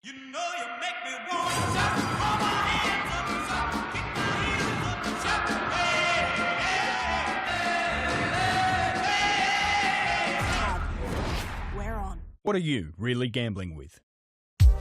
You know you make me want to shout, throw my hands up and shout, kick my heels up and shout, hey, hey, hey, hey. We're on. What are you really gambling with?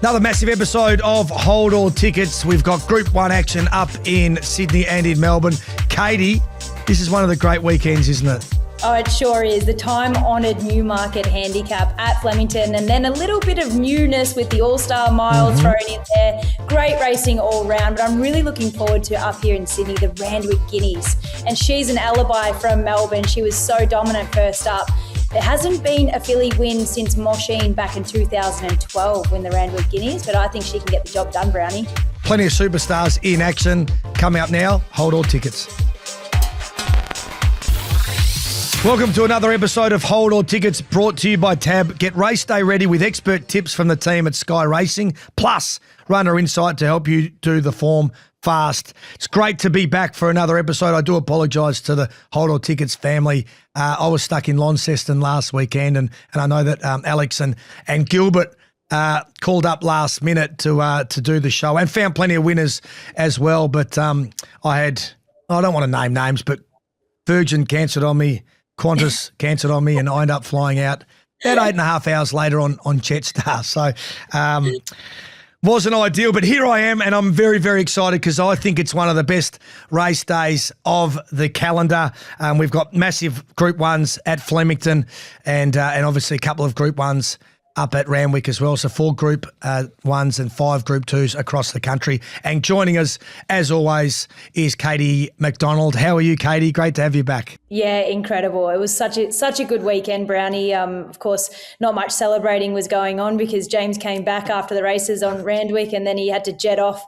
Another massive episode of Hold All Tickets. We've got Group 1 action up in Sydney and in Melbourne. Katie, this is one of the great weekends, isn't it? Oh, it sure is. The time-honoured Newmarket Handicap at Flemington, and then a little bit of newness with the All-Star Mile thrown in there. Great racing all round, but I'm really looking forward to up here in Sydney, the Randwick Guineas. And she's an alibi from Melbourne. She was so dominant first up. There hasn't been a filly win since Mosheen back in 2012 when the Randwick Guineas, but I think she can get the job done, Brownie. Plenty of superstars in action. Come out now. Hold All Tickets. Welcome to another episode of Hold All Tickets, brought to you by Tab. Get race day ready with expert tips from the team at Sky Racing, plus runner insight to help you do the form fast. It's great to be back for another episode. I do apologise to the Hold All Tickets family. I was stuck in Launceston last weekend, and I know that Alex and Gilbert called up last minute to do the show and found plenty of winners as well. But I don't want to name names, but Virgin cancelled on me. Qantas cancelled on me, and I ended up flying out about 8.5 hours later on Jetstar. So wasn't ideal, but here I am, and I'm very, very excited because I think it's one of the best race days of the calendar. We've got massive Group 1s at Flemington and obviously a couple of Group 1s up at Randwick as well. So 4 Group 1s and 5 Group 2s across the country. And joining us, as always, is Katelyn McDonald. How are you, Katie? Great to have you back. Yeah, incredible. It was such a good weekend, Brownie. Of course, not much celebrating was going on because James came back after the races on Randwick, and then he had to jet off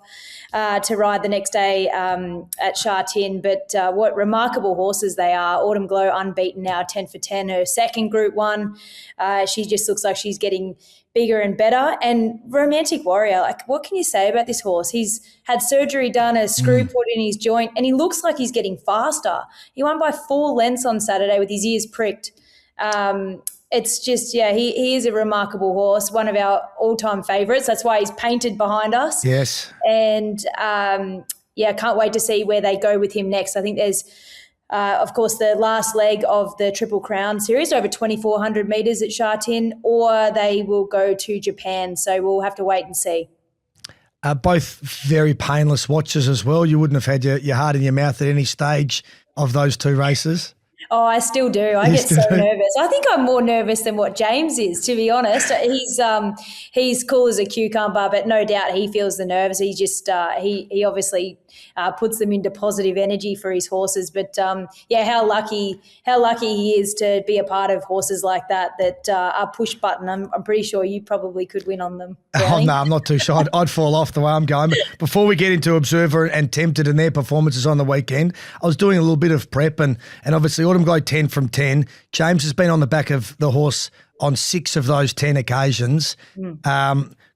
to ride the next day at Shaftesbury. But what remarkable horses they are. Autumn Glow unbeaten now, 10 for 10, her second Group 1. She just looks like she's getting bigger and better. And Romantic Warrior, like, what can you say about this horse? He's had surgery done, a screw put in his joint, and he looks like he's getting faster. He won by 4 lengths on Saturday with his ears pricked. It's just, he is a remarkable horse, one of our all-time favourites. That's why he's painted behind us. Yes. And, can't wait to see where they go with him next. I think there's, of course, the last leg of the Triple Crown series, over 2,400 metres at Shaftesbury, or they will go to Japan. So we'll have to wait and see. Both very painless watches as well. You wouldn't have had your heart in your mouth at any stage of those 2 races. Oh, I still do. I get so nervous. I think I'm more nervous than what James is, to be honest. He's cool as a cucumber, but no doubt he feels the nerves. He just he obviously puts them into positive energy for his horses. But how lucky he is to be a part of horses like that are push button. I'm pretty sure you probably could win on them. Oh, no, I'm not too sure. I'd fall off the way I'm going. But before we get into Observer and Tempted and their performances on the weekend, I was doing a little bit of prep and obviously Autumn Glow 10 from 10. James has been on the back of the horse on 6 of those 10 occasions.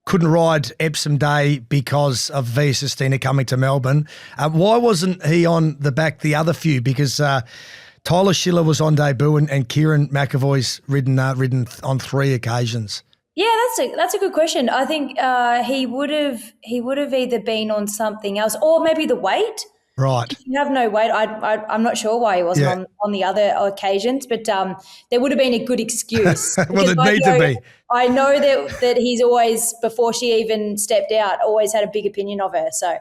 Couldn't ride Epsom Day because of Via Sistina coming to Melbourne. Why wasn't he on the back the other few? Because Tyler Schiller was on debut and Kieran McAvoy's ridden on 3 occasions. Yeah, that's a good question. I think he would have either been on something else or maybe the weight. Right. If you have no weight, I'm not sure why he wasn't on the other occasions, but there would have been a good excuse. Well, there'd need to be. I know that he's always, before she even stepped out, always had a big opinion of her. So,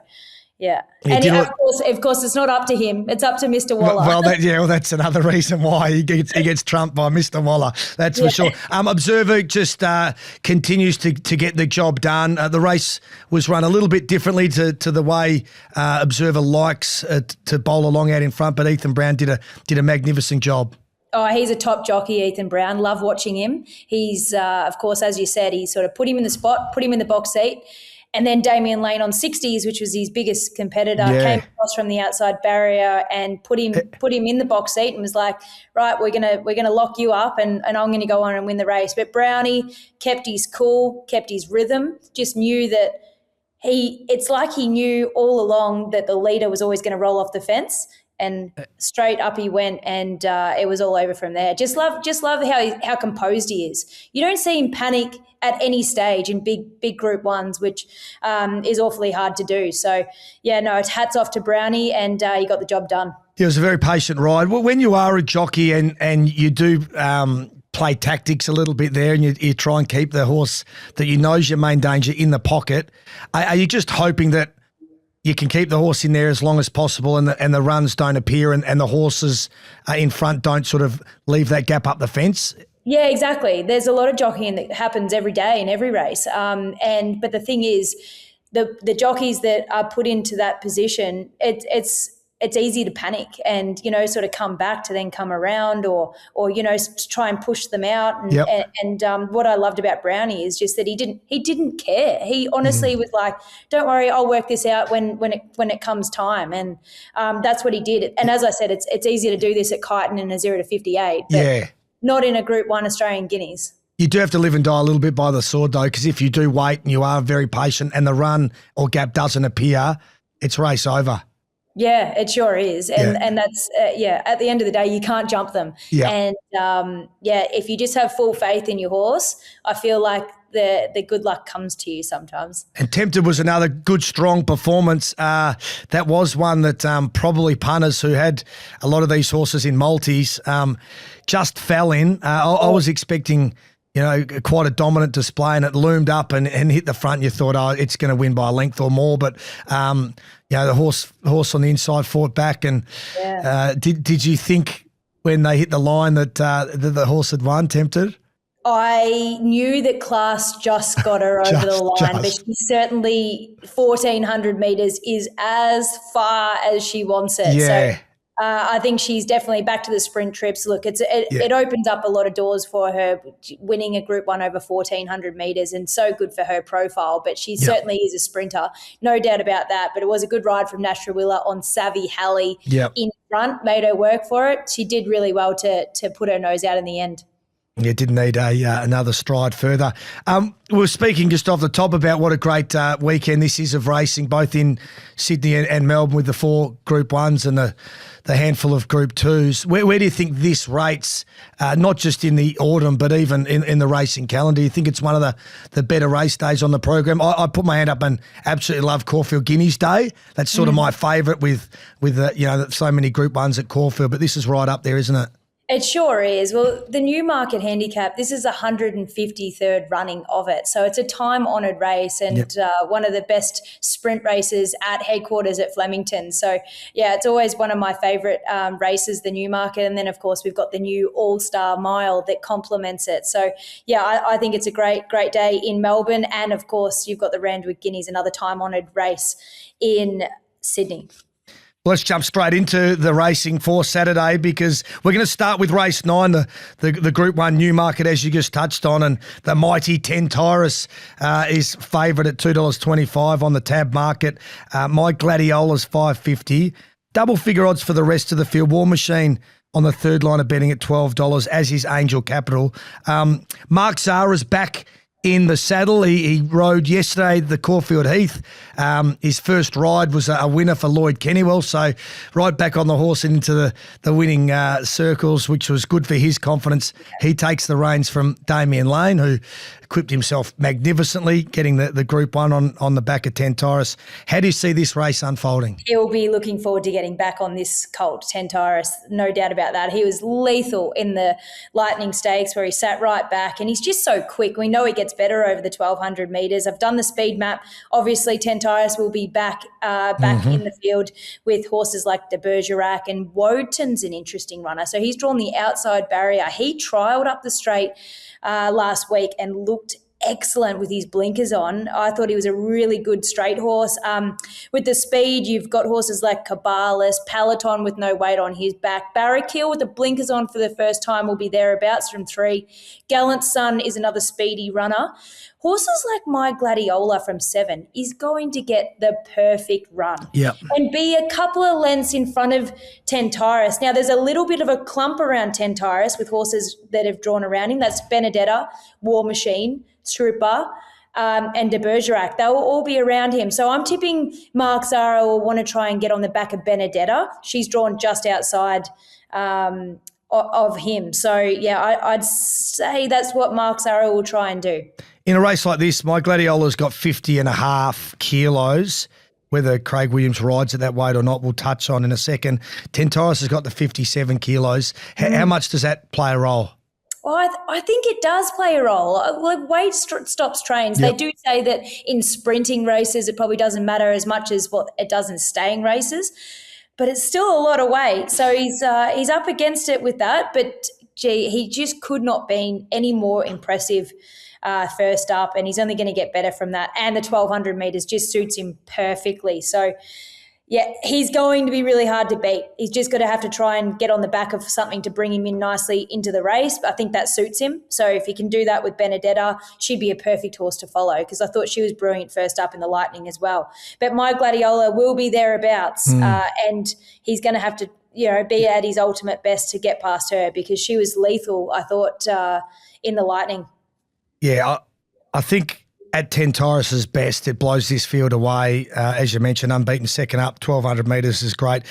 yeah. And of course, it's not up to him. It's up to Mr. Waller. Well, that's another reason why he gets trumped by Mr. Waller. That's for sure. Observer just continues to get the job done. The race was run a little bit differently to the way Observer likes to bowl along out in front, but Ethan Brown did a magnificent job. Oh, he's a top jockey, Ethan Brown. Love watching him. He's, of course, as you said, he sort of put him in the spot, put him in the box seat. And then Damien Lane on 60s, which was his biggest competitor, came across from the outside barrier and put him in the box seat and was like, right, we're gonna lock you up and I'm gonna go on and win the race. But Brownie kept his cool, kept his rhythm, just knew that it's like he knew all along that the leader was always going to roll off the fence. and straight up he went, and it was all over from there. Just love how composed he is. You don't see him panic at any stage in big Group 1s, which is awfully hard to do. So, yeah, no, it's hats off to Brownie, and he got the job done. It was a very patient ride. Well, when you are a jockey and you do play tactics a little bit there, and you try and keep the horse that you know is your main danger in the pocket, are you just hoping that you can keep the horse in there as long as possible, and the runs don't appear, and the horses in front don't sort of leave that gap up the fence? Yeah, exactly. There's a lot of jockeying that happens every day in every race. But the thing is, the jockeys that are put into that position, it's easy to panic and, sort of come back to then come around or to try and push them out. And what I loved about Brownie is just that he didn't care. He honestly was like, don't worry, I'll work this out when it comes time. And that's what he did. And as I said, it's easy to do this at Kyneton in a 0 to 58. But not in a Group 1 Australian Guineas. You do have to live and die a little bit by the sword, though, because if you do wait and you are very patient and the run or gap doesn't appear, it's race over. Yeah, it sure is. And that's, at the end of the day, you can't jump them. Yeah. And, if you just have full faith in your horse, I feel like the good luck comes to you sometimes. And Tempted was another good, strong performance. That was one that probably punters who had a lot of these horses in multis just fell in. I was expecting, quite a dominant display, and it loomed up and hit the front. You thought, it's going to win by a length or more. But, the horse on the inside fought back. And did you think when they hit the line that the horse had won, Tempted? I knew that class just got her over the line, but she certainly 1,400 metres is as far as she wants it. Yeah. So I think she's definitely back to the sprint trips. Look, it opens up a lot of doors for her, winning a Group 1 over 1,400 metres, and so good for her profile. But she certainly is a sprinter, no doubt about that. But it was a good ride from Nash Rawiller on Savvy Halley in front, made her work for it. She did really well to put her nose out in the end. Yeah, didn't need another stride further. We were speaking just off the top about what a great weekend this is of racing, both in Sydney and Melbourne with the 4 Group 1s and the handful of Group 2s. Where do you think this rates, not just in the autumn but even in the racing calendar? Do you think it's one of the better race days on the program? I put my hand up and absolutely love Caulfield Guineas Day. That's sort of my favourite with so many Group 1s at Caulfield, but this is right up there, isn't it? It sure is. Well, the Newmarket Handicap, this is 153rd running of it. So it's a time-honoured race and one of the best sprint races at headquarters at Flemington. So, it's always one of my favourite races, the Newmarket. And then, of course, we've got the new All-Star Mile that complements it. So, I think it's a great day in Melbourne. And, of course, you've got the Randwick Guineas, another time-honoured race in Sydney. Well, let's jump straight into the racing for Saturday, because we're going to start with race 9, the Group 1 Newmarket, as you just touched on, and the mighty Tentaurus is favourite at $2.25 on the tab market. My Gladiola's $5.50. Double figure odds for the rest of the field. War Machine on the third line of betting at $12, as is Angel Capital. Mark Zara's back in the saddle. He rode yesterday the Caulfield Heath. His first ride was a winner for Lloyd Kennywell, so right back on the horse and into the winning circles, which was good for his confidence. He takes the reins from Damien Lane, who equipped himself magnificently, getting the Group 1 on the back of Tentaurus. How do you see this race unfolding? He'll be looking forward to getting back on this colt, Tentaurus, no doubt about that. He was lethal in the Lightning Stakes where he sat right back, and he's just so quick. We know he gets better over the 1,200 metres. I've done the speed map. Obviously, Tentaurus will be back in the field with horses like de Bergerac, and Woden's an interesting runner. So he's drawn the outside barrier. He trialled up the straight last week and looked excellent with his blinkers on. I thought he was a really good straight horse. With the speed, you've got horses like Cabalis, Peloton with no weight on his back. Barrakill with the blinkers on for the first time will be thereabouts from 3. Gallant Sun is another speedy runner. Horses like My Gladiola from 7 is going to get the perfect run and be a couple of lengths in front of Tentaurus. Now, there's a little bit of a clump around Tentaurus with horses that have drawn around him. That's Benedetta, War Machine, Stripper, and de Bergerac. They'll all be around him. So I'm tipping Mark Zara will want to try and get on the back of Benedetta. She's drawn just outside of him. So, yeah, I'd say that's what Mark Zara will try and do. In a race like this, my Gladiola's got 50.5 kilos. Whether Craig Williams rides at that weight or not, we'll touch on in a second. Tentaurus has got the 57 kilos. How much does that play a role? Well, I think it does play a role. Well, weight stops trains. Yep. They do say that in sprinting races, it probably doesn't matter as much as what it does in staying races, but it's still a lot of weight. So he's up against it with that. But gee, he just could not be any more impressive first up, and he's only going to get better from that. And the 1,200 metres just suits him perfectly. So, yeah, he's going to be really hard to beat. He's just got to have to try and get on the back of something to bring him in nicely into the race. But I think that suits him. So if he can do that with Benedetta, she'd be a perfect horse to follow because I thought she was brilliant first up in the Lightning as well. But my Gladiola will be thereabouts and he's going to have to, be at his ultimate best to get past her because she was lethal, I thought, in the Lightning. Yeah, I think at Tentaurus's best, it blows this field away. As you mentioned, unbeaten second up, 1,200 metres is great.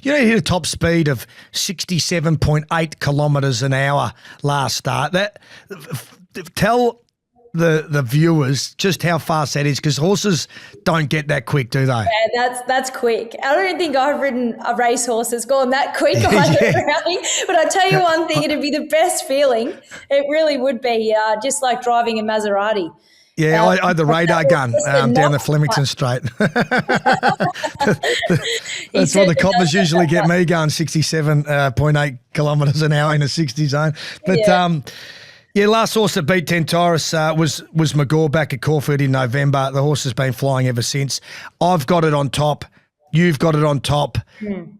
He hit a top speed of 67.8 kilometres an hour last start. Tell the viewers just how fast that is because horses don't get that quick, do they? Yeah, that's quick. I don't think I've ridden a racehorse that's gone that quick either, really. But I tell you one thing, it'd be the best feeling. It really would be, just like driving a Maserati. Yeah, I had the radar gun down the Flemington Straight. That's what the coppers usually get me going, 67.8 kilometres an hour in a 60 zone. But, last horse that beat Tentaurus was McGaw back at Caulfield in November. The horse has been flying ever since. I've got it on top. You've got it on top.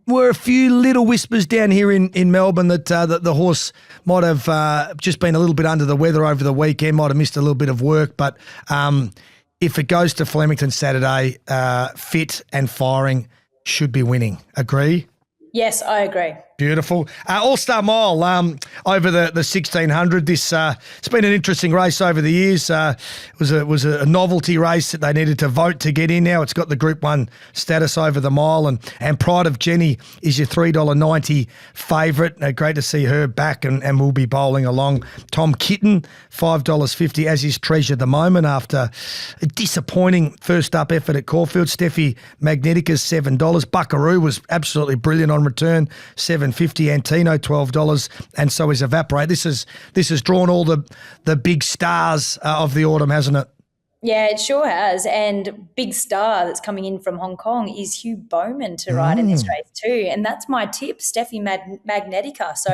Were a few little whispers down here in Melbourne that the horse might have just been a little bit under the weather over the weekend, might have missed a little bit of work. But if it goes to Flemington Saturday, fit and firing, should be winning. Agree? Yes, I agree. Beautiful. All-Star Mile over the 1,600. It's been an interesting race over the years. It was a novelty race that they needed to vote to get in. Now it's got the Group 1 status over the mile. And Pride of Jenny is your $3.90 favourite. Great to see her back and will be bowling along. Tom Kitten, $5.50, as is Treasure the Moment after a disappointing first-up effort at Caulfield. Steffi Magnetica's $7. Buckaroo was absolutely brilliant on return, $7.50. Antino, $12, and so is Evaporate. This has drawn all the big stars of the autumn, hasn't it? Yeah, it sure has. And big star that's coming in from Hong Kong is Hugh Bowman to ride in this race too. And that's my tip, Steffi Magnetica. So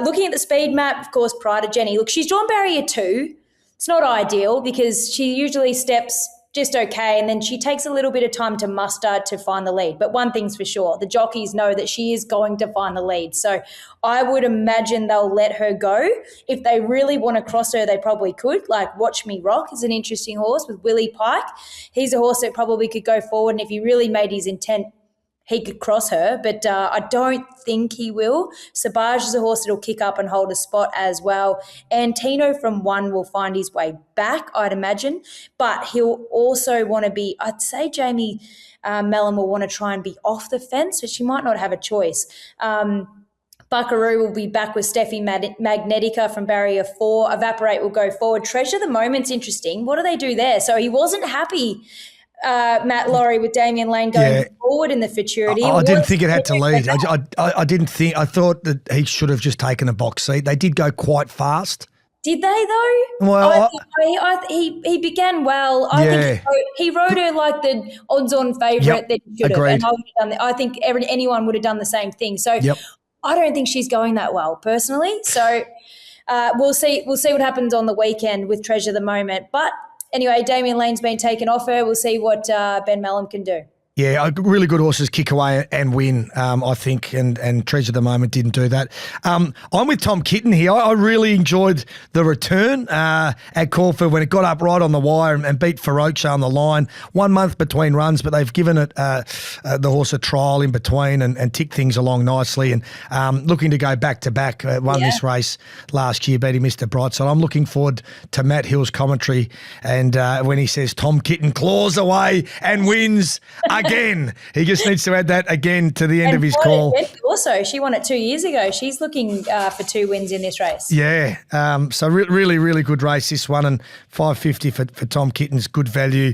looking at the speed map, of course, Pride of Jenny. Look, she's drawn barrier 2. It's not ideal because she usually steps just okay, and then she takes a little bit of time to muster to find the lead. But one thing's for sure, the jockeys know that she is going to find the lead. So I would imagine they'll let her go. If they really want to cross her, they probably could. Like Watch Me Rock is an interesting horse with Willie Pike. He's a horse that probably could go forward, and if he really made his intent, he could cross her, but I don't think he will. Sabaj is a horse that will kick up and hold a spot as well. Antino from 1 will find his way back, I'd imagine, but he'll also want to be, I'd say Jamie Mellon will want to try and be off the fence, but she might not have a choice. Buckaroo will be back with Steffi Magnetica from barrier 4. Evaporate will go forward. Treasure the Moment's interesting. What do they do there? So he wasn't happy, Matt Laurie, with Damien Lane going forward in the futurity. I didn't think it had to lead. I didn't think. I thought that he should have just taken a box seat. They did go quite fast. Did they though? Well, he began well. I think he rode her like the odds-on favourite that he should have. And I think anyone would have done the same thing. So I don't think she's going that well personally. So we'll see. We'll see what happens on the weekend with Treasure the Moment. But anyway, Damien Lane's been taken off her. We'll see what Ben Mellon can do. Yeah, really good horses kick away and win, I think, and Treasure the Moment didn't do that. I'm with Tom Kitten here. I really enjoyed the return at Caulfield when it got up right on the wire and beat Feroce on the line. 1 month between runs, but they've given it the horse a trial in between and ticked things along nicely. And looking to go back-to-back, won this race last year, beating Mr. Brightside. I'm looking forward to Matt Hill's commentary and when he says Tom Kitten claws away and wins again. He just needs to add that again to the end of his call. Also, she won it 2 years ago. She's looking for 2 wins in this race. Yeah. So really, really good race, this one. And $5.50 for Tom Kitten's good value.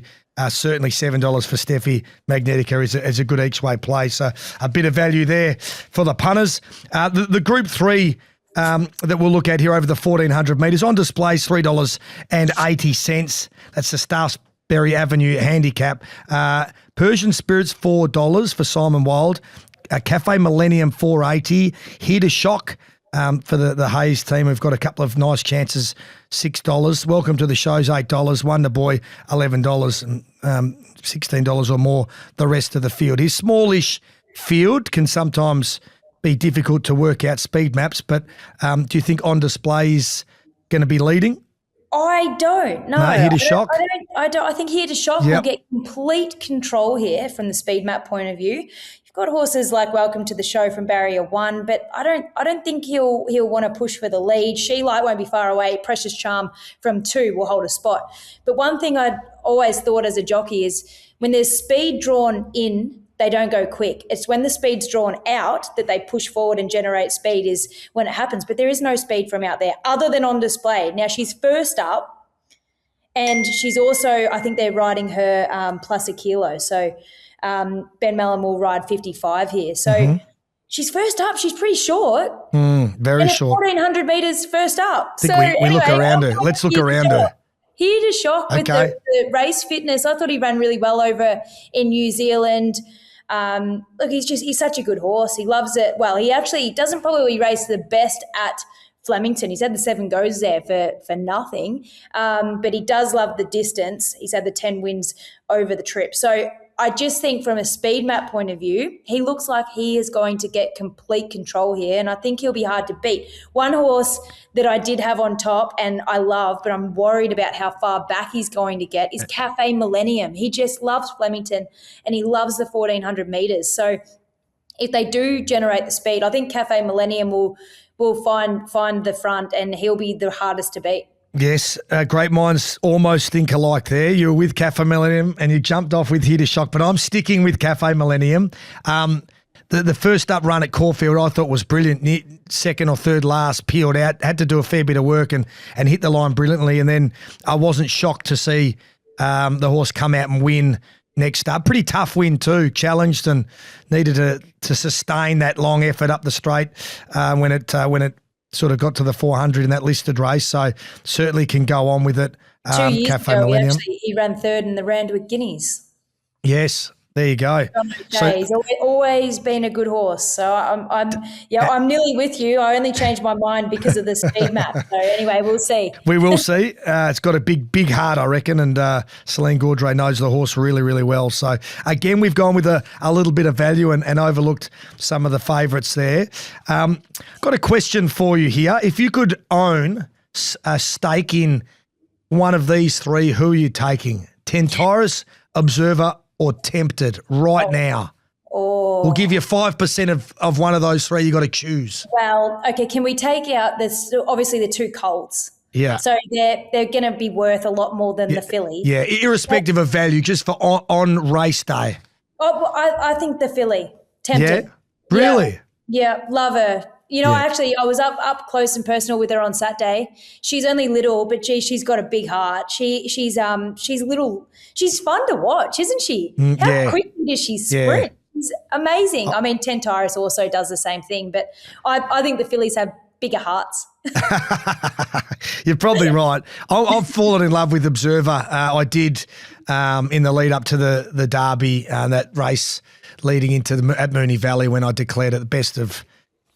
Certainly $7 for Steffi Magnetica is a good each way play. So a bit of value there for the punters. The Group 3 that we'll look at here over the 1,400 metres on display is $3.80. That's the Shaftesbury Avenue Handicap. Persian Spirits $4 for Simon Wild. Cafe Millennium $4.80. Here to Shock for the Hayes team. We've got a couple of nice chances, $6. Welcome to the Show's $8. Wonder Boy $11 and $16 or more the rest of the field. His smallish field can sometimes be difficult to work out speed maps, but do you think On Display is going to be leading? I don't. No, Here to Shock? I don't. I think Here to Shock will get complete control here from the speed map point of view. You've got horses like Welcome to the Show from Barrier 1, but I don't think he'll want to push for the lead. She Light won't be far away. Precious Charm from 2 will hold a spot. But one thing I'd always thought as a jockey is when there's speed drawn in, they don't go quick. It's when the speed's drawn out that they push forward and generate speed is when it happens. But there is no speed from out there other than On Display. Now, she's first up and she's also, I think they're riding her plus a kilo. So Ben Mellon will ride 55 here. So she's first up. She's pretty short. Very short. 1,400 metres first up. I think we look around her. Let's look around her. Here to Shock with the race fitness. I thought he ran really well over in New Zealand. Look, he's such a good horse. He loves it. Well, he doesn't probably race the best at Flemington. He's had the 7 goes there for nothing, but he does love the distance. He's had the 10 wins over the trip. So I just think from a speed map point of view, he looks like he is going to get complete control here, and I think he'll be hard to beat. One horse that I did have on top and I love, but I'm worried about how far back he's going to get, is Cafe Millennium. He just loves Flemington and he loves the 1,400 metres. So if they do generate the speed, I think Cafe Millennium will find the front and he'll be the hardest to beat. Yes, great minds almost think alike there. You were with Cafe Millennium and you jumped off with Here to Shock, but I'm sticking with Cafe Millennium. The first up run at Caulfield I thought was brilliant. Second or third last, peeled out, had to do a fair bit of work and hit the line brilliantly. And then I wasn't shocked to see the horse come out and win next up. Pretty tough win too, challenged and needed to sustain that long effort up the straight when it sort of got to the 400 in that listed race, so certainly can go on with it. 2 years Cafe ago, Millennium. he ran 3rd in the Randwick Guineas. Yes, there you go. He's always been a good horse. So I'm nearly with you. I only changed my mind because of the speed map. So anyway, we'll see. We will see. It's got a big heart, I reckon, and Celine Gaudray knows the horse really, really well. So again, we've gone with a little bit of value and overlooked some of the favourites there. Got a question for you here. If you could own a stake in one of these 3, who are you taking? Tentaris, Observer, or Tempted right now? We'll give you 5% of one of those 3. You got to choose. Well, okay. Can we take out this? Obviously, the 2 colts. Yeah. So they're going to be worth a lot more than the filly. Yeah, irrespective of value, just for on race day. Oh, well, I think the filly, Tempted. Yeah, really. Yeah, love her. You know, I was up close and personal with her on Saturday. She's only little, but gee, she's got a big heart. She's little. She's fun to watch, isn't she? How quickly does she sprint? Yeah. It's amazing. I mean, Tentaris also does the same thing, but I think the fillies have bigger hearts. You're probably right. I've fallen in love with Observer. I did in the lead up to the Derby, that race leading into at Moonee Valley when I declared it the best of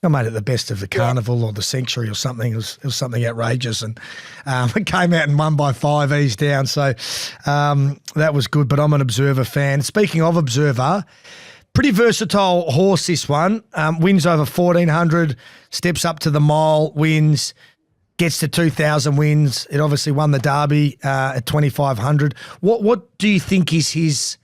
I made it the best of the carnival or the century or something. It was something outrageous, and it came out and won by 5 ease down. So that was good. But I'm an Observer fan. Speaking of Observer, pretty versatile horse. This one wins over 1,400, steps up to the mile, wins, gets to 2,000 wins. It obviously won the Derby at 2,500. What do you think is his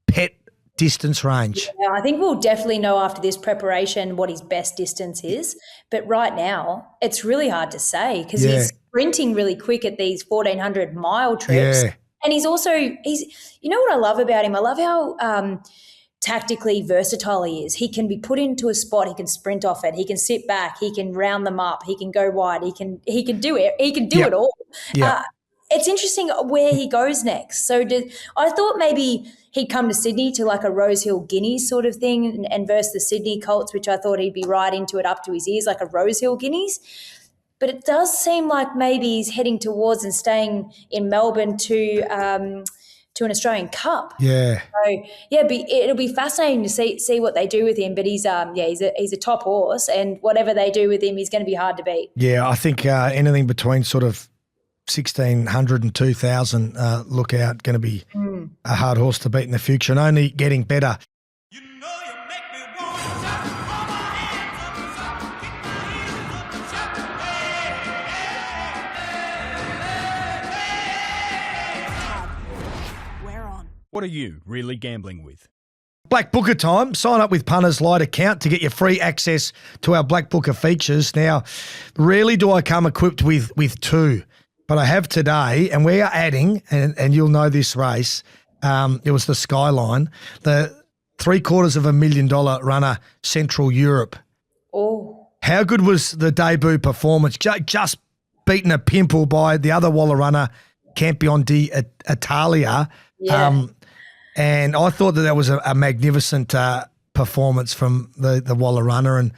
pet distance range? Yeah, I think we'll definitely know after this preparation what his best distance is. But right now, it's really hard to say because he's sprinting really quick at these 1,400 mile trips. Yeah. And he's you know what I love about him? I love how tactically versatile he is. He can be put into a spot, he can sprint off it, he can sit back, he can round them up, he can go wide, he can do it. He can do it all. Yeah. It's interesting where he goes next. So I thought maybe he'd come to Sydney to like a Rosehill Guineas sort of thing and versus the Sydney Colts, which I thought he'd be right into it up to his ears, like a Rosehill Guineas. But it does seem like maybe he's heading towards and staying in Melbourne to an Australian Cup. Yeah. So it'll be fascinating to see what they do with him. But he's a top horse, and whatever they do with him, he's going to be hard to beat. Yeah, I think anything between sort of 1,600 and 2,000 look out, going to be a hard horse to beat in the future and only getting better. You know you make me want to shout. All my hands up and shout. Kick my heels up and shout. Hey, We're on. What are you really gambling with? Black Booker time. Sign up with Punters Light account to get your free access to our Black Booker features. Now, rarely do I come equipped with two, but I have today, and we are adding, and you'll know this race, it was the Skyline, the $750,000 runner, Central Europe. Oh, How good was the debut performance? Just beaten a pimple by the other Waller runner, Campion d'Italia. yeah. And I thought that was a magnificent performance from the Waller runner. And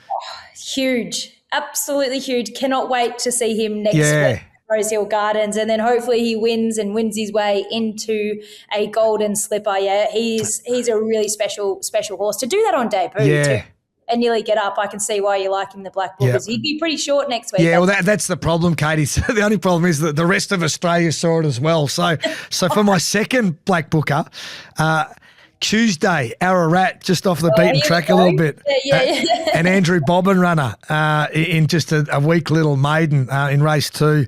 Huge, absolutely huge. Cannot wait to see him next Yeah. week at Rosehill Gardens, and then hopefully he wins his way into a golden slipper. Yeah, he's a really special horse to do that on debut Yeah. too, and nearly get up. I can see why you like him, the Black Bookers. He'd be pretty short next week. yeah, well, that's the problem, Katie. So the only problem is that the rest of Australia saw it as well. So for my second Black Booker, Tuesday, Ararat, just off the beaten track a little bit. Yeah. And Andrew Bobbin runner in just a weak little maiden in race 2.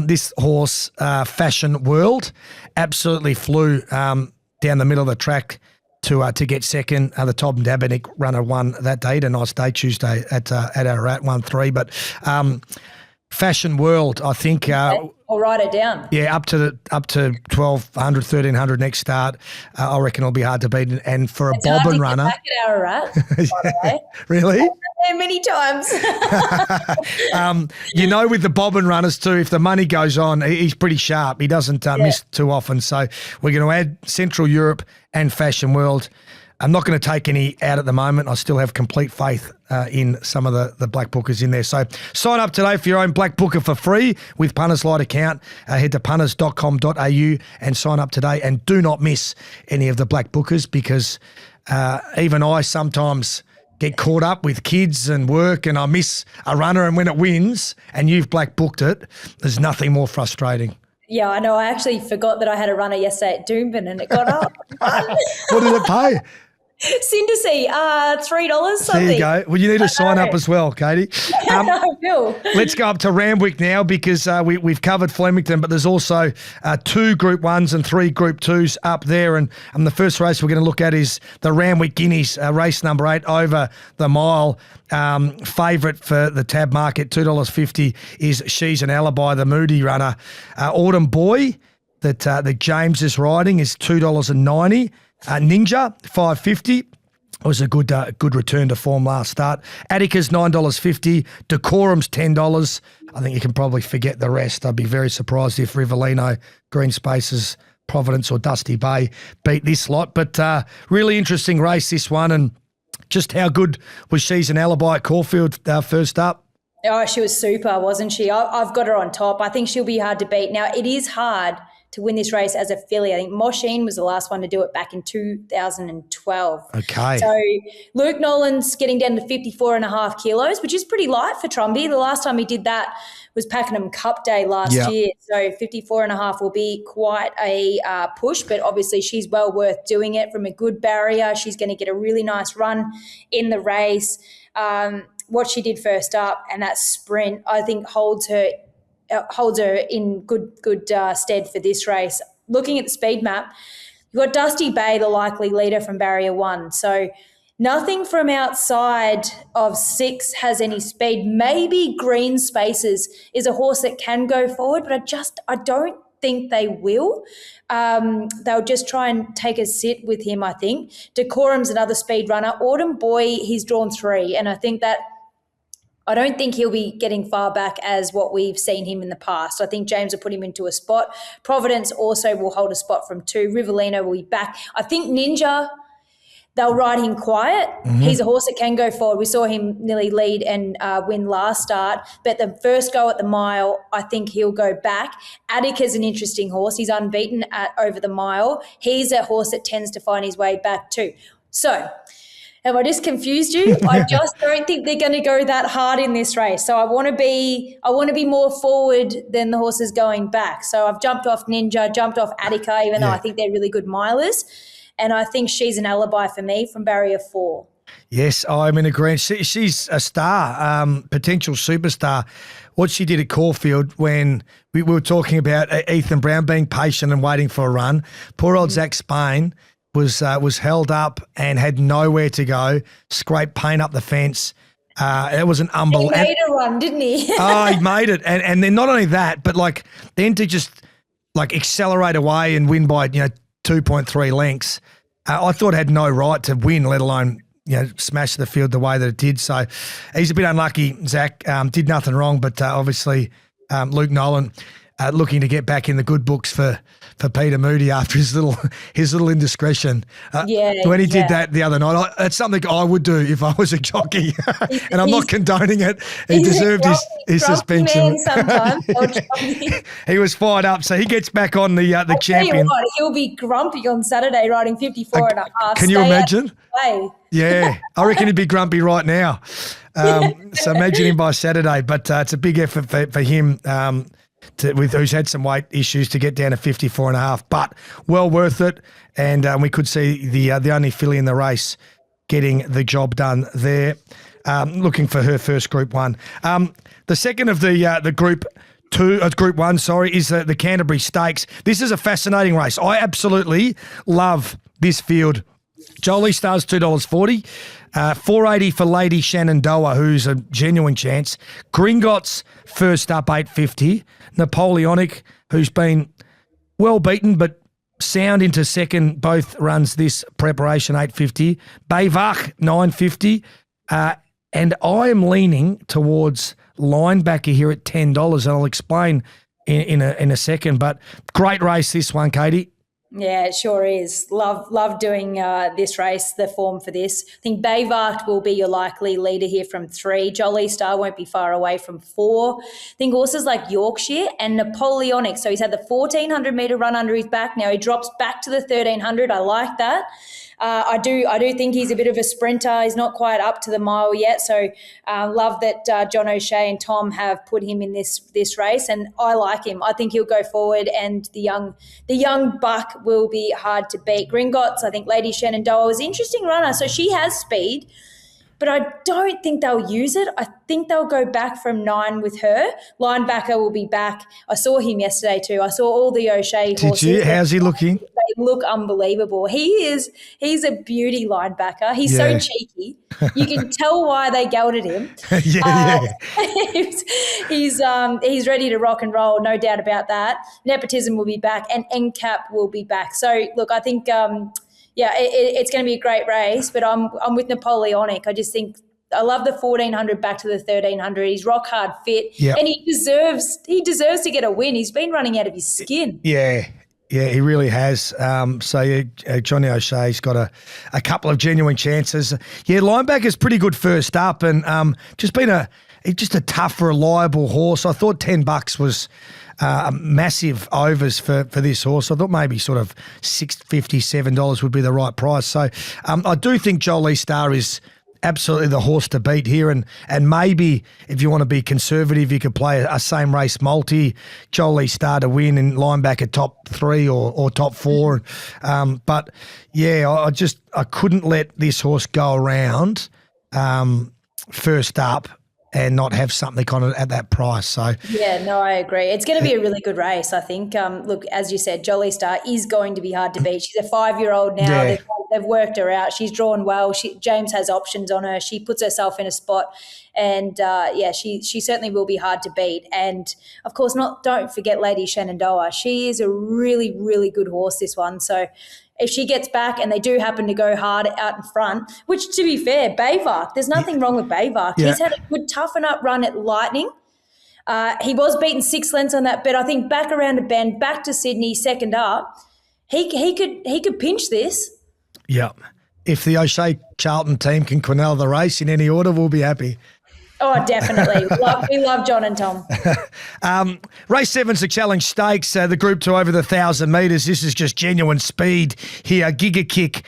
This horse, Fashion World, absolutely flew down the middle of the track to get second. The Todman runner won that day. Had a nice day Tuesday at Ararat, 1-3. But Fashion World, I think. I'll write it down. Yeah, up to 1,200, 1,300 next start. I reckon it'll be hard to beat. And for a It's hard Bobbin to runner, get back at Ararat, by the way. really, There many times. with the Bobbin runners too, if the money goes on, he's pretty sharp. He doesn't miss too often. So we're going to add Central Europe and Fashion World. I'm not going to take any out at the moment. I still have complete faith in some of the Black Bookers in there. So sign up today for your own Black Booker for free with Punters Light account. Head to punters.com.au and sign up today. And do not miss any of the Black Bookers because even I sometimes get caught up with kids and work and I miss a runner, and when it wins and you've Black Booked it, there's nothing more frustrating. Yeah, I know. I actually forgot that I had a runner yesterday at Todman and it got up. What did it pay? Syndicy, $3 something. There you go. Well, you need to sign up as well, Katie. I will. Let's go up to Randwick now because we've covered Flemington, but there's also 2 Group 1s and 3 Group 2s up there. And the first race we're going to look at is the Randwick Guineas, race number 8 over the mile. Favourite for the tab market, $2.50, is She's an Alibi, the Moody runner. Autumn Boy that James is riding is $2.90. Ninja, $5.50. It was a good return to form last start. Attica's $9.50. Decorum's $10. I think you can probably forget the rest. I'd be very surprised if Rivellino, Green Spaces, Providence or Dusty Bay beat this lot. But really interesting race, this one. And just how good was She's an Alibi at Caulfield first up? Oh, she was super, wasn't she? I've got her on top. I think she'll be hard to beat. Now, it is hard to win this race as a filly. I think Mosheen was the last one to do it back in 2012. Okay. So Luke Nolan's getting down to 54.5 kilos, which is pretty light for Trumby. The last time he did that was Pakenham Cup Day last year. So 54.5 will be quite a push, but obviously she's well worth doing it from a good barrier. She's going to get a really nice run in the race. What she did first up and that sprint, I think holds her in good stead for this race. Looking at the speed map, you've got Dusty Bay, the likely leader from barrier 1. So nothing from outside of 6 has any speed. Maybe Green Spaces is a horse that can go forward, but I don't think they will. They'll just try and take a sit with him, I think. Decorum's another speed runner. Autumn Boy, he's drawn 3, and I don't think he'll be getting far back as what we've seen him in the past. I think James will put him into a spot. Providence also will hold a spot from 2. Rivellino will be back. I think Ninja, they'll ride him quiet. He's a horse that can go forward. We saw him nearly lead and win last start. But the first go at the mile, I think he'll go back. Attica's an interesting horse. He's unbeaten over the mile. He's a horse that tends to find his way back too. So have I just confused you? I just don't think they're going to go that hard in this race. So I want to be more forward than the horses going back. So I've jumped off Ninja, jumped off Attica, even though I think they're really good milers. And I think she's an alibi for me from barrier 4. Yes, I'm in agreement. She's a star, potential superstar. What she did at Caulfield when we were talking about Ethan Brown being patient and waiting for a run, poor old Zach Spain was held up and had nowhere to go, scraped paint up the fence. It was an unbelievable. He made a run, didn't he? He made it. And then not only that, but then to just accelerate away and win by 2.3 lengths, I thought had no right to win, let alone smash the field the way that it did. So he's a bit unlucky. Zach did nothing wrong, but obviously Luke Nolan looking to get back in the good books for Peter Moody after his little indiscretion. When he did that the other night, that's something I would do if I was a jockey, and I'm not condoning it. He deserved his suspension. Sometimes. He was fired up, so he gets back on the champion. Tell you what, he'll be grumpy on Saturday riding 54.5. Can you imagine? Yeah, I reckon he'd be grumpy right now. So imagine him by Saturday. But it's a big effort for him. Who's had some weight issues to get down to 54.5, but well worth it. And we could see the only filly in the race getting the job done there. Looking for her first Group 1. The second of the Group 1, is the Canterbury Stakes. This is a fascinating race. I absolutely love this field. Jolie Star's $2.40. $4.80 for Lady Shenandoah, who's a genuine chance. Gringotts first up, $8.50. Napoleonic, who's been well beaten but sound into second both runs this preparation, $8.50. Bayvach, $9.50. And I am leaning towards Linebacker here at $10, and I'll explain in a second. But great race, this one, Katie. Yeah, it sure is. Love doing this race, the form for this. I think Bayvart will be your likely leader here from 3. Jolly Star won't be far away from 4. I think horses like Yorkshire and Napoleonic. So he's had the 1,400 metre run under his back. Now he drops back to the 1,300. I like that. I do think he's a bit of a sprinter. He's not quite up to the mile yet. So love that John O'Shea and Tom have put him in this race, and I like him. I think he'll go forward, and the young buck will be hard to beat. Gringotts, I think Lady Shenandoah was an interesting runner. So she has speed, but I don't think they'll use it. I think they'll go back from 9 with her. Linebacker will be back. I saw him yesterday too. I saw all the O'Shea horses. Did you? How's he looking? They look unbelievable. He's a beauty linebacker. He's so cheeky. You can tell why they gelded him. He's ready to rock and roll, no doubt about that. Nepotism will be back, and NCAP will be back. So look, I think it's going to be a great race, but I'm with Napoleonic. I just think I love the 1,400 back to the 1,300. He's rock hard fit, and he deserves to get a win. He's been running out of his skin. Yeah, he really has. Johnny O'Shea's got a couple of genuine chances. Yeah, Linebacker's pretty good first up, and just a tough, reliable horse. I thought $10 was massive overs for this horse. I thought maybe sort of $6.50, $7 would be the right price. So I do think Jolie Star is absolutely the horse to beat here, and maybe if you want to be conservative, you could play a same race multi, Jolie Star to win and line back at top 3 or top 4. But yeah, I couldn't let this horse go around first up and not have something kind of at that price. So yeah, no, I agree. It's going to be a really good race, I think. Look, as you said, Jolie Star is going to be hard to beat. She's a 5-year-old now. Yeah. They've worked her out. She's drawn well. James has options on her. She puts herself in a spot, and she certainly will be hard to beat. And of course, don't forget Lady Shenandoah. She is a really, really good horse, this one. So if she gets back and they do happen to go hard out in front, which to be fair, Bayvark, there's nothing wrong with Bayvark. Yeah. He's had a good toughen up run at Lightning. He was beaten 6 lengths on that, but I think back around a bend, back to Sydney, second up, he could pinch this. yeah, if the O'Shea Charlton team can quenelle the race in any order, we'll be happy. Oh, definitely. We love John and Tom. Race 7's the Challenge Stakes, the Group 2 over the 1,000 metres. This is just genuine speed here. Giga Kick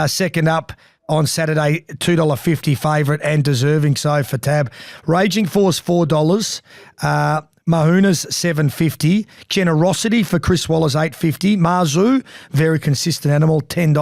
second up on Saturday, $2.50 favourite and deserving so for Tab. Raging Force, $4. Mahuna's $7.50. Generosity for Chris Waller's $8.50. Marzu, very consistent animal, $10.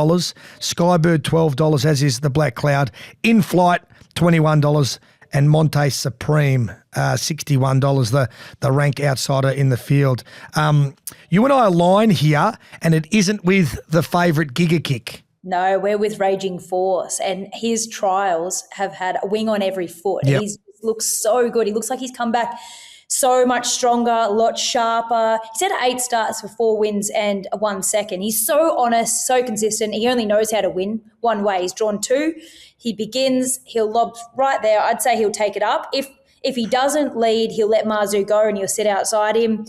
Skybird, $12, as is the Black Cloud. In Flight, $21. And Monte Supreme, $61, the rank outsider in the field. You and I align here, and it isn't with the favourite Giga Kick. No, we're with Raging Force, and his trials have had a wing on every foot. Yep. He looks so good. He looks like he's come back so much stronger, a lot sharper. He's had 8 starts for 4 wins and 1 second. He's so honest, so consistent. He only knows how to win one way. He's drawn 2. He begins, he'll lob right there. I'd say he'll take it up. If he doesn't lead, he'll let Marzu go and he'll sit outside him.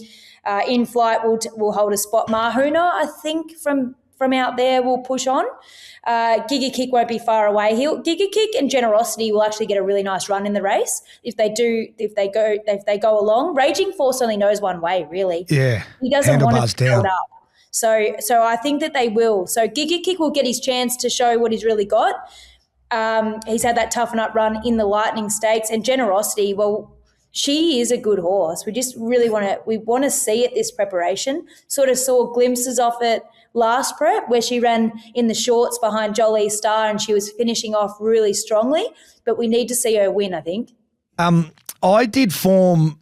In Flight, will hold a spot. Mahuna, I think, from out there will push on. Giga Kick won't be far away. Giga Kick and Generosity will actually get a really nice run in the race if they go along. Raging Force only knows one way, really. Yeah, he doesn't want handlebars to build down. up. So I think that they will. So Giga Kick will get his chance to show what he's really got. He's had that toughen up run in the Lightning Stakes, and Generosity, well, she is a good horse. We just really want to see it this preparation. Sort of saw glimpses of it last prep where she ran in the shorts behind Jolie Star and she was finishing off really strongly, but we need to see her win, I think. I did form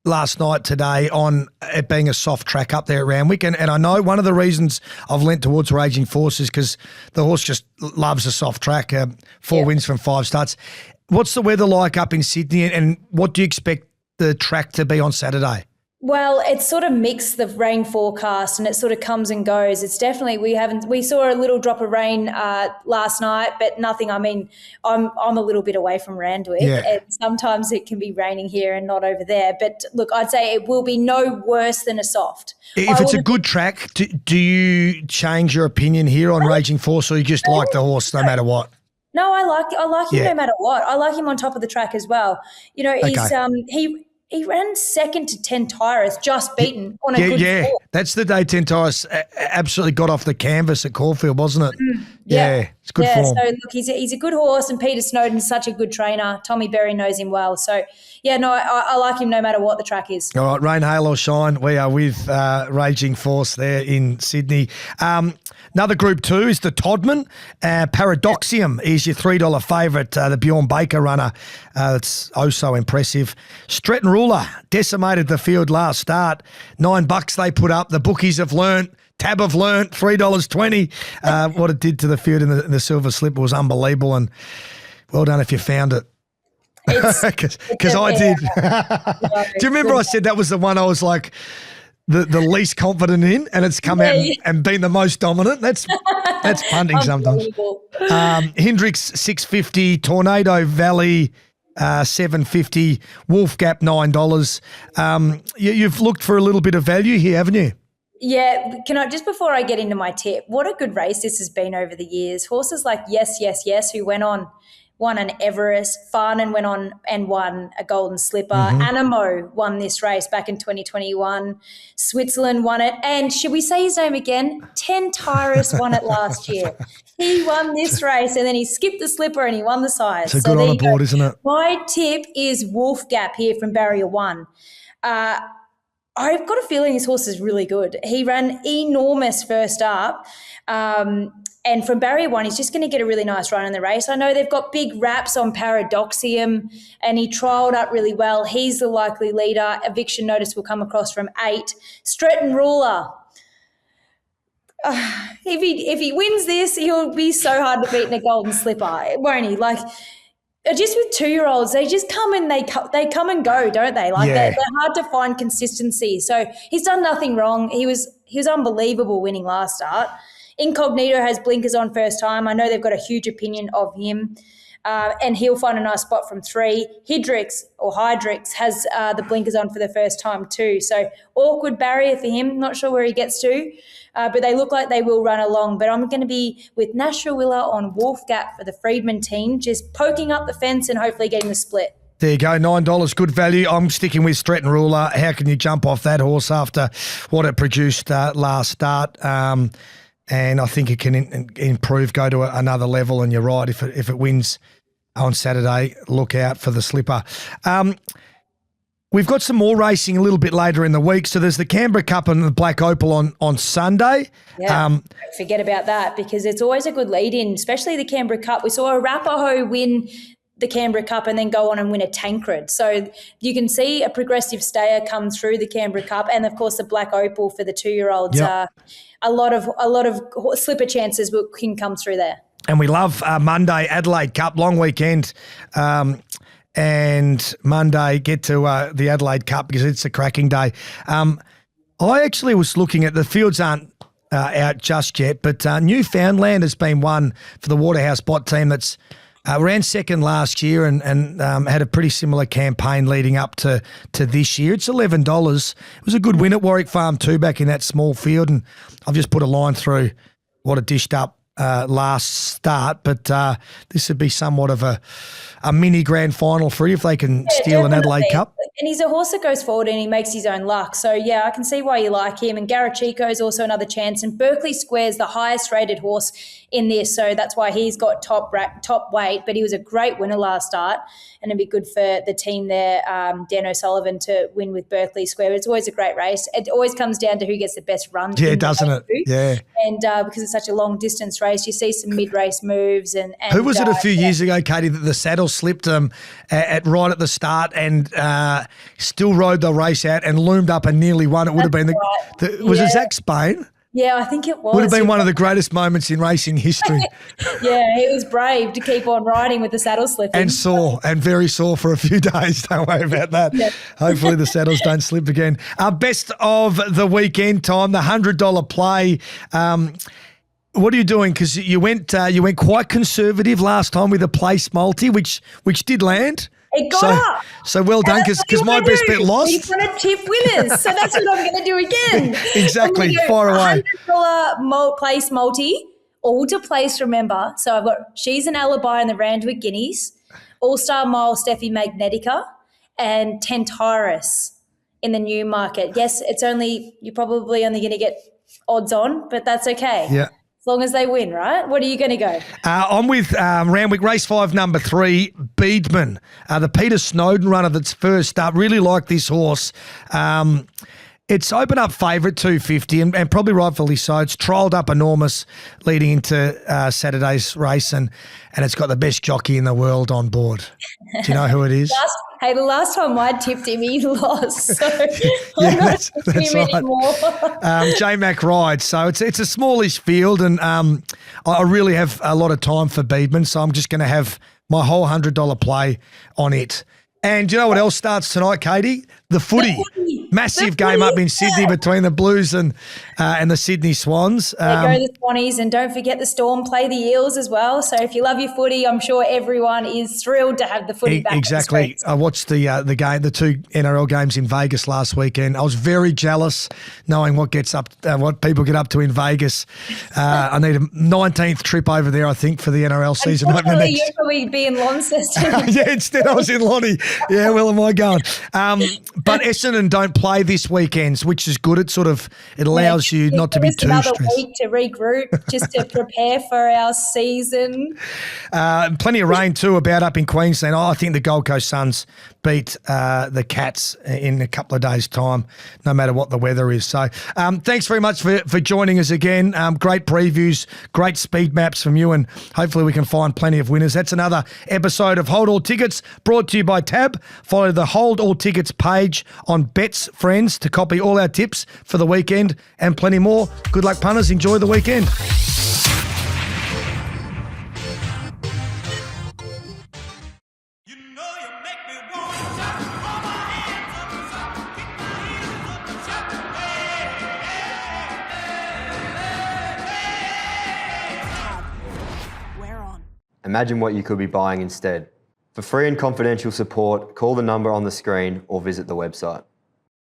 last night today on it being a soft track up there at Randwick, and I know one of the reasons I've lent towards Raging Force is because the horse just loves a soft track, 4 wins from 5 starts. What's the weather like up in Sydney, and what do you expect the track to be on Saturday? Well, it's sort of mixed, the rain forecast, and it sort of comes and goes. It's definitely, we saw a little drop of rain last night, but nothing. I mean, I'm a little bit away from Randwick, and sometimes it can be raining here and not over there. But look, I'd say it will be no worse than a soft. If it's a good track, do you change your opinion here on Raging Force, or you just like the horse no matter what? No, I like him no matter what. I like him on top of the track as well. You know, he ran second to 10 Tyrus, just beaten on a good score. That's the day 10 Tyrus absolutely got off the canvas at Caulfield, wasn't it? Yeah, it's good form. So look, he's a good horse, and Peter Snowden's such a good trainer. Tommy Berry knows him well. So yeah, no, I like him no matter what the track is. All right, rain, hail or shine, we are with Raging Force there in Sydney. Another Group 2 is the Todman. Paradoxium is your $3 favourite, the Bjorn Baker runner. It's oh so impressive. Stretton Ruler decimated the field last start. $9 they put up. The bookies have learnt. Tab have learnt, $3.20. What it did to the field in the silver slip was unbelievable, and well done if you found it. Because I did. Do you remember I said that was the one I was like the least confident in, and it's come out and been the most dominant? That's punting sometimes. Hendricks, $6.50. Tornado Valley, $7.50. Wolf Gap, $9. You've looked for a little bit of value here, haven't you? Yeah, just before I get into my tip, what a good race this has been over the years. Horses like Yes, Yes, Yes, who went on won an Everest. Farnan went on and won a Golden Slipper. Animo won this race back in 2021. Switzerland won it. And should we say his name again? Tyrus won it last year. He won this race and then he skipped the slipper and he won the size. It's a good on the board, isn't it? My tip is Wolf Gap here from Barrier 1. I've got a feeling this horse is really good. He ran enormous first up. And from Barrier 1, he's just going to get a really nice run in the race. I know they've got big wraps on Paradoxium and he trialled up really well. He's the likely leader. Eviction notice will come across from 8. Stretton Ruler. If he wins this, he'll be so hard to beat in a Golden Slipper, won't he? Like, just with 2-year-olds, they just come and they come and go, don't they? Like they're hard to find consistency. So he's done nothing wrong. He was unbelievable winning last start. Incognito has blinkers on first time. I know they've got a huge opinion of him. And he'll find a nice spot from 3. Hydrix has the blinkers on for the first time too. So awkward barrier for him. Not sure where he gets to, but they look like they will run along. But I'm going to be with Nashuilla on Wolf Gap for the Friedman team, just poking up the fence and hopefully getting the split. There you go, $9, good value. I'm sticking with Stretton Ruler. How can you jump off that horse after what it produced last start? And I think it can improve, go to another level. And you're right, if it wins on Saturday, look out for the slipper. We've got some more racing a little bit later in the week. So there's the Canberra Cup and the Black Opal on Sunday. Yeah, don't forget about that because it's always a good lead-in, especially the Canberra Cup. We saw Arapaho win the Canberra Cup and then go on and win a Tancred. So you can see a progressive stayer come through the Canberra Cup and, of course, the Black Opal for the 2-year-olds. Yep. A lot of slipper chances can come through there. And we love Monday, Adelaide Cup, long weekend. And Monday, get to the Adelaide Cup because it's a cracking day. I actually was looking at the fields aren't out just yet, but Newfoundland has been one for the Waterhouse Bot team that's ran second last year and had a pretty similar campaign leading up to this year. It's $11. It was a good win at Warwick Farm too back in that small field, and I've just put a line through what it dished up last start, but this would be somewhat of a mini grand final for you if they can steal an Adelaide Cup. And he's a horse that goes forward and he makes his own luck. So, yeah, I can see why you like him. And Garachico is also another chance. And Berkeley Square's the highest rated horse in this, so that's why he's got top weight. But he was a great winner last start, and it'd be good for the team there, Dan O'Sullivan, to win with Berkeley Square. But it's always a great race. It always comes down to who gets the best run. Yeah, doesn't it? Yeah. And because it's such a long distance race, you see some mid-race moves. And who was it a few years ago, Katie, that the saddle slipped right at the start and still rode the race out and loomed up and nearly won? It would have been was it Zach Spain? Yeah, I think it was. Would have been one of the greatest moments in racing history. Yeah, he was brave to keep on riding with the saddle slipping. And very sore for a few days. Don't worry about that. Yeah. Hopefully the saddles don't slip again. Best of the weekend, Tom, the $100 play. What are you doing? Because you went quite conservative last time with a place multi, which did land. It got up. So well done, because my best bet lost. You're going to tip winners, so that's what I'm going to do again. Exactly, fire away. $100 place multi, all to place, remember. So I've got She's an Alibi in the Randwick Guineas, All-Star Mile Steffi Magnetica, and Tyrus in the Newmarket. Yes, you're probably only going to get odds on, but that's okay. Yeah. As long as they win, right? What are you going to go? I'm with Randwick, race 5, number 3, Beedman, the Peter Snowden runner that's first up. Really like this horse. It's open up favourite, 250, and probably rightfully so. It's trialled up enormous leading into Saturday's race, and it's got the best jockey in the world on board. Do you know who it is? The last time I tipped him, he lost. So yeah, I'm not tipping him right. anymore. J-Mac rides. So it's a smallish field, and I really have a lot of time for Beedman, so I'm just going to have my whole $100 play on it. And do you know what else starts tonight, Katie? The footy. Massive game up in Sydney between the Blues and the Sydney Swans. There go the Swannies, and don't forget the Storm play the Eels as well. So if you love your footy, I'm sure everyone is thrilled to have the footy back. Exactly. I watched the game, the two NRL games in Vegas last weekend. I was very jealous knowing what people get up to in Vegas. I need a 19th trip over there, I think, for the NRL season. Unfortunately, you'll probably be in Launceston. Yeah, instead I was in Lonnie. Yeah, where am I going? But Essendon don't play this weekend, which is good. It allows you not to be too stressed. Another week to regroup, just to prepare for our season. Plenty of rain too about up in Queensland. I think the Gold Coast Suns beat the Cats in a couple of days' time, no matter what the weather is. So thanks very much for joining us again. Great previews, great speed maps from you, and hopefully we can find plenty of winners. That's another episode of Hold All Tickets, brought to you by Tab. Follow the Hold All Tickets page on Bets Friends to copy all our tips for the weekend and plenty more. Good luck, punters. Enjoy the weekend. You know you make me want to shout, throw my hands up and shout, kick my heels up and shout, hey, hey, hey, hey. We're on. Imagine what you could be buying instead. For free and confidential support, call the number on the screen or visit the website.